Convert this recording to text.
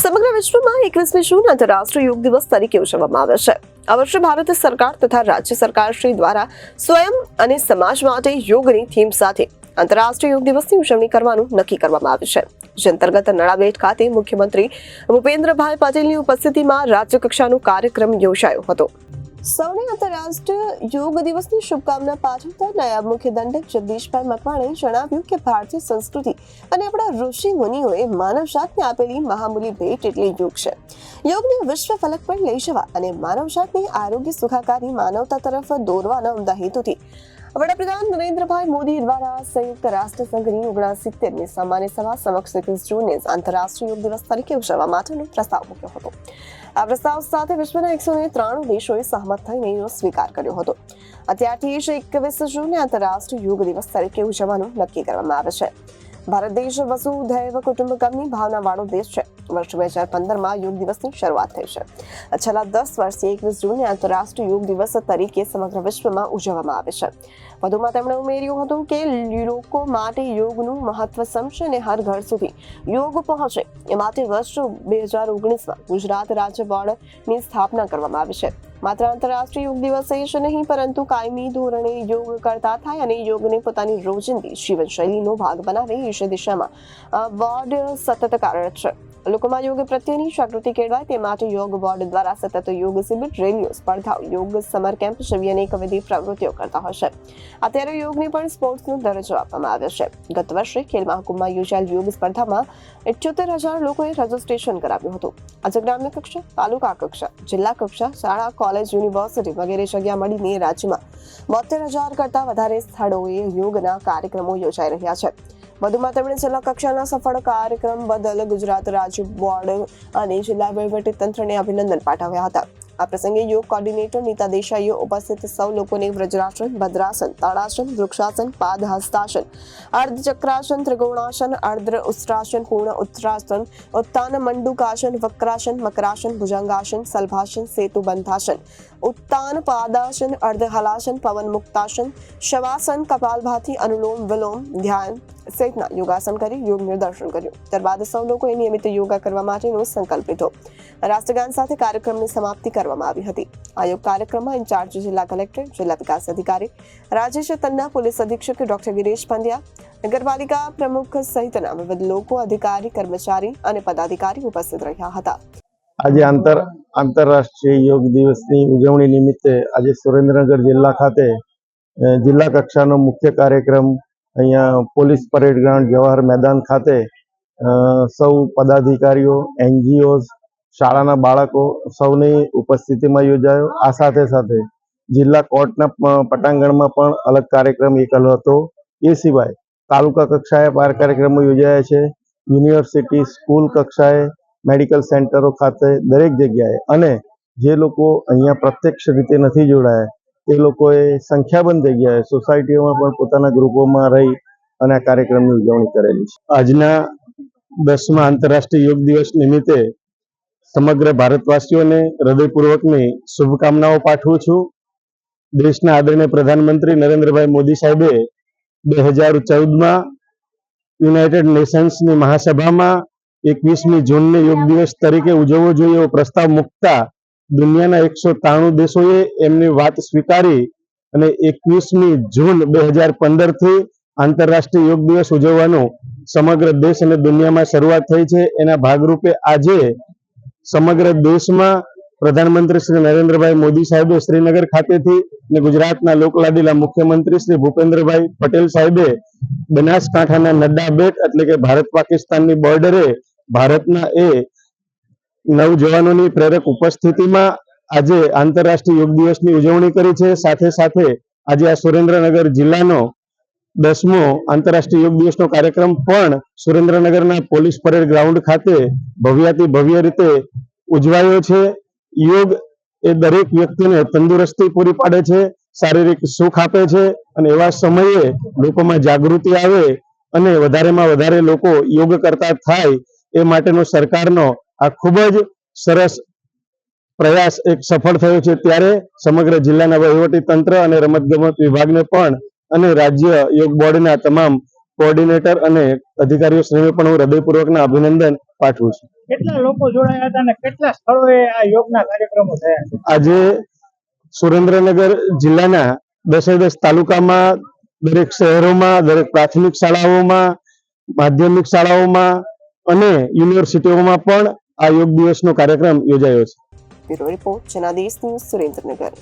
સમગ્ર વિશ્વમાં 21મી જૂન આંતરરાષ્ટ્રીય યોગ દિવસ તરીકે ઉજવવામાં આવે છે। આ વર્ષે ભારત સરકાર તથા રાજ્ય સરકારશ્રી દ્વારા સ્વયં અને સમાજ માટે યોગની થીમ સાથે આંતરરાષ્ટ્રીય યોગ દિવસની ઉજવણી કરવાનું નક્કી કરવામાં આવ્યું છે। જે અંતર્ગત નડાબેટ ખાતે મુખ્યમંત્રી ભૂપેન્દ્રભાઈ પટેલની ઉપસ્થિતિમાં રાજ્ય કક્ષાનો કાર્યક્રમ યોજાયો હતો। સૌને આંતરરાષ્ટ્રીય યોગ દિવસની શુભકામના પાઠવતા નાયબ મુખ્ય દંડક જગદીશભાઈ મકવાણાએ જણાવ્યું કે ભારતીય સંસ્કૃતિ અને આપણા ઋષિ મુનિઓએ માનવજાતને આપેલી મહામૂલી ભેટ એટલે યોગ છે। યોગને વિશ્વ ફલક પર લઈ જવા અને માનવજાતને આરોગ્ય સુખાકારી માનવતા તરફ દોરવાના ઉમદા હેતુથી વડાપ્રધાન નરેન્દ્રભાઈ મોદી દ્વારા સંયુક્ત રાષ્ટ્ર સંઘની 69મી સામાન્ય સભા સમક્ષ 21 જૂનને આંતરરાષ્ટ્રીય યોગ દિવસ તરીકે ઉજવવા માટેનો પ્રસ્તાવ મૂક્યો હતો। આ પ્રસ્તાવ સાથે વિશ્વના 193 દેશોએ સહમત થઈને એનો સ્વીકાર કર્યો હતો। અત્યારથી જ 21 જૂનને આંતરરાષ્ટ્રીય યોગ દિવસ તરીકે ઉજવવાનું નક્કી કરવામાં આવે છે। ભારત દેશ વસુધૈવ કુટુંબકમની ભાવનાવાળો દેશ છે। વર્ષ 2015માં યોગ દિવસની શરૂઆત થઈ છે। છેલ્લા 10 વર્ષથી 21 જૂનને આંતરરાષ્ટ્રીય યોગ દિવસ તરીકે સમગ્ર વિશ્વમાં ઉજવવામાં આવે છે। વધુમાં તેમણે ઉમેર્યું હતું કે લોકો માટે યોગનું મહત્વ સમજે અને હર ઘર સુધી યોગ પહોંચે એ માટે વર્ષ 2019માં ગુજરાત રાજ્ય બોર્ડની સ્થાપના કરવામાં આવી છે। માત્ર આંતરરાષ્ટ્રીય યોગ દિવસ જ નહીં પરંતુ કાયમી ધોરણે યોગ કરતા થાય અને યોગને પોતાની રોજિંદી જીવનશૈલીનો ભાગ બનાવે એ દિશામાં બોર્ડ સતત કાર્યરત છે। લોકોમાં યોગ પ્રત્યેની જાગૃતિ કેળવાય તે માટે યોગ બોર્ડ દ્વારા સતત યોગ શિબિર, રેલીઓ, સ્પર્ધાઓ, યોગ સમર કેમ્પ જેવી અનેકવિધ પ્રવૃત્તિઓ કરતા હોય છે। અત્યારે યોગને પણ સ્પોર્ટ્સનો દરજ્જો આપવામાં આવ્યો છે। ગત વર્ષે ખેલ મહાકુંભમાં યોજાયેલ યોગ સ્પર્ધામાં 78,000 લોકોએ રજીસ્ટ્રેશન કરાવ્યું હતું। આજે ગ્રામ્ય કક્ષા, તાલુકા કક્ષા, જિલ્લા કક્ષા, શાળા, કોલેજ, યુનિવર્સિટી વગેરે જગ્યા મળીને રાજ્યમાં 72,000 કરતા વધારે સ્થળોએ યોગના કાર્યક્રમો યોજાઈ રહ્યા છે। વધુમાં તેમણે જિલ્લા કક્ષાના સફળ કાર્યક્રમ બદલ ગુજરાત રાજ્ય બોર્ડ અને જિલ્લા વહીવટી તંત્રને અભિનંદન પાઠવ્યા હતા। આ પ્રસંગે યોગ કોર્ડિનેટર નીતા દેસાઈએ ઉપસ્થિત સૌ લોકોને વજ્રાસન, ભદ્રાસન, તાડાસન, વૃક્ષાસન, પાદ હસ્તાસન, અર્ધચક્રાસન, ત્રિકોણાસન, અર્ધ ઉષ્ટ્રાસન, પૂર્ણ ઉત્તરાસન, ઉત્તાન મંડુકાસન, વક્રાસન, મકરાસન, ભુજંગાસન, સલભાસન, સેતુ બંધાસન, ઉત્તાન પાદાસન, અર્ધ હલાસન, પવન મુક્તાસન, શવાસન, કપાલભાતિ, અનુલોમ વિલોમ, ધ્યાન સહિતના યોગાસન કરી યોગ નિદર્શન કર્યું। ત્યારબાદ સૌ લોકોએ નિયમિત યોગા કરવા માટેનો સંકલ્પ લીધો। રાષ્ટ્રગાન સાથે કાર્યક્રમની સમાપ્તિ કરવામાં આવી હતી। આ યોગ કાર્યક્રમમાં ઇન્ચાર્જ જિલ્લા કલેક્ટર, જિલ્લા વિકાસ અધિકારી રાજેશ તન્ના, પોલીસ અધિક્ષક ડોક્ટર ગિરીશ પંડ્યા, નગરપાલિકા પ્રમુખ સહિતના વિવિધ લોકો, અધિકારી, કર્મચારી અને પદાધિકારી ઉપસ્થિત રહ્યા હતા। આજે આંતરરાષ્ટ્રીય યોગ દિવસની ઉજવણી નિમિત્તે આજે સુરેન્દ્રનગર જિલ્લા ખાતે જિલ્લા કક્ષાનો મુખ્ય કાર્યક્રમ અહીંયા પોલીસ પરેડ ગ્રાઉન્ડ જવાહર મેદાન ખાતે સૌ પદાધિકારીઓ, NGOs, શાળાના બાળકો સૌની ઉપસ્થિતિમાં યોજાયો। આ સાથે સાથે જિલ્લા કોર્ટના પટાંગણમાં પણ અલગ કાર્યક્રમ એકલો હતો। એ સિવાય તાલુકા કક્ષાએ 12 કાર્યક્રમો યોજાયા છે। યુનિવર્સિટી, સ્કૂલ કક્ષાએ, મેડિકલ સેન્ટરો ખાતે દરેક જગ્યાએ અને જે લોકો અહીંયા પ્રત્યક્ષ રીતે નથી જોડાયા એ લોકોએ સંખ્યાબંધ જગ્યાએ સોસાયટીઓમાં પણ પોતાના ગ્રુપોમાં રહી અને આ કાર્યક્રમની ઉજવણી કરેલી છે। આજના 10મા આંતરરાષ્ટ્રીય યોગ દિવસ નિમિત્તે સમગ્ર ભારતવાસીઓને હૃદયપૂર્વકની શુભકામનાઓ પાઠવું છું। દેશના આદરણીય પ્રધાનમંત્રી નરેન્દ્રભાઈ મોદી સાહેબે 2014માં યુનાઇટેડ નેશન્સની મહાસભામાં 21મી જૂનને યોગ દિવસ તરીકે ઉજવવો જોઈએ એવો પ્રસ્તાવ મૂકતા દુનિયાના 193 દેશોએ એમની વાત સ્વીકારી અને 21મી જૂન 2015થી આંતરરાષ્ટ્રીય યોગ દિવસ ઉજવવાનું સમગ્ર દેશ અને દુનિયામાં શરૂઆત થઈ છે। એના ભાગરૂપે આજે સમગ્ર દેશમાં પ્રધાનમંત્રી શ્રી નરેન્દ્રભાઈ મોદી સાહેબે શ્રીનગર ખાતેથી અને ગુજરાતના લોકલાડીલા મુખ્યમંત્રી શ્રી ભૂપેન્દ્રભાઈ પટેલ સાહેબે બનાસકાંઠાના નડાબેટ એટલે કે ભારત પાકિસ્તાનની બોર્ડરે ભારતના એ નવજવાનોની પ્રેરક ઉપસ્થિતિમાં આજે આંતરરાષ્ટ્રીય યોગ દિવસની ઉજવણી કરી છે। સાથે સાથે આજે આ સુરેન્દ્રનગર જિલ્લાનો 10મો આંતરરાષ્ટ્રીય યોગ દિવસનો કાર્યક્રમ પણ સુરેન્દ્રનગરના પોલીસ પરેડ ગ્રાઉન્ડ ખાતે ભવ્યાતિ ભવ્ય રીતે ઉજવાયો છે। યોગ એ દરેક વ્યક્તિને તંદુરસ્તી પૂરી પાડે છે, શારીરિક સુખ આપે છે અને એવા સમયે લોકોમાં જાગૃતિ આવે અને વધારેમાં વધારે લોકો યોગ કરતા થાય એ માટેનો સરકારનો આ ખૂબ જ સરસ પ્રયાસ એક સફળ થયો છે। ત્યારે સમગ્ર જિલ્લાના વહીવટી તંત્ર અને રમતગમત વિભાગને પણ અને રાજ્ય યોગ બોર્ડના તમામ કોઓર્ડિનેટર અને અધિકારીઓ શ્રીને પણ હું હૃદયપૂર્વકના અભિનંદન પાઠવું છું. કેટલા લોકો જોડાયા હતા અને કેટલા સ્થળોએ આ યોગના કાર્યક્રમો થયા છે? આજે સુરેન્દ્રનગર જિલ્લાના 10 તાલુકામાં, દરેક શહેરોમાં, દરેક પ્રાથમિક શાળાઓમાં, માધ્યમિક શાળાઓમાં અને યુનિવર્સિટીઓમાં પણ આ યોગ દિવસનો કાર્યક્રમ યોજાયો છે. Bureau report Janadesh news, Surendranagar.